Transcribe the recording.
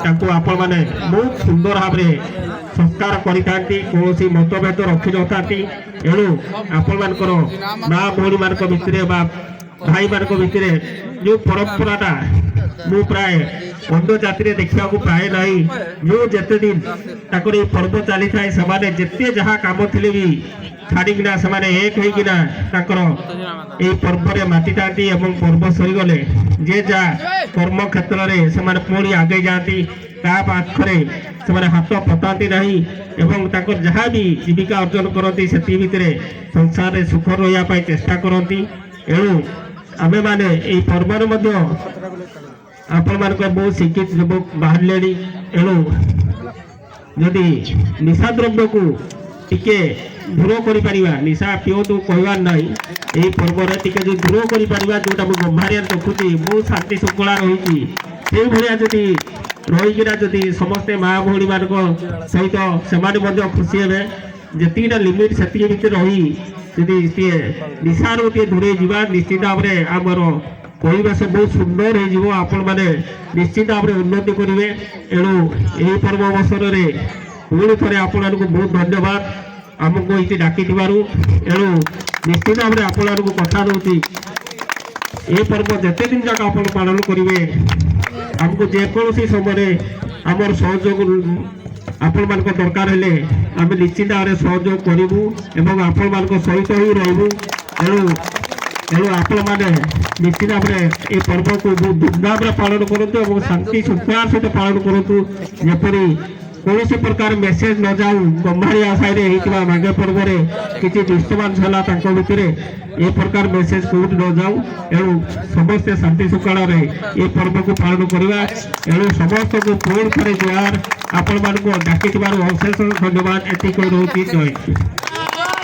आपण मैंने बहुत सुंदर भाव में संस्कार करी कौन मतभेद रखी न था एणु आपण मानकर माँ भौणी मान भितर भाई मान भितर जो परंपराटा मु प्राय अन्य जाति देखा पाए ना जो जिते दिन पर्व चली थाए से जिते जहाँ कम थे भी छाड़िकिना से एक होना पर्व माति था पर्व सरीगले जे जा कर्म क्षेत्र में से पुणी आगे जाती पाखरे से हाथ पताती नहीं जहाँ भी जीविका अर्जन करती से भितर संसार में सुख रही चेष्टा करती एणु आमे माने यही पर्व आपण मान बहुत शिक्षित युवक बाहर एणु जदि निशा द्रव्य को टिके दूर कर निशा पिओतु कहवार ना यही पर्व टिके दूर कर जोटा मुझे गंभारिया देखुची बहुत शांति श्रृंखला रही से भाया जदि रहीकिना जदि समस्ते माँ भौणी मान सहित से खुशी हे जीटा लिमिट से भितर रही जदि सी निशार दूरे जावा निश्चित भाव में आमर परिवेश बहुत सुंदर हो आपण मैंने निश्चित भाव में उन्नति करेंगे एणु यही पर्व अवसर में पुणी थे आपण बहुत धन्यवाद आमको ये डाकी एणु निश्चित भाव में आपण कथा दूसरी ये पर्व जिते दिन जाक आप पालन करेंगे आमको जेकोसी समय आमर सहयोग आपण मान दरकार हेले आम निश्चित भाव में सहयोग करूँ आपण मान सहित ही रहू एणु आपण मैंने निश्चित भाव में ये पर्व को बहुत धूमधाम पालन करूँ शांति श्रृंखला सहित पालन करूँ जपरी कौन प्रकार मेसेज न जाऊ गंभारिया साइड होता माघे पर्व में किसी डिस्टर्बांस है भितर ये प्रकार मेसेज कौट न जाऊ एणु समस्ते शांति श्रृंखला ये पर्व को पालन करवा एणु समस्त को पुणी थे जुआर आपण मान डाकी अशेष धन्यवाद एति कही रही जय।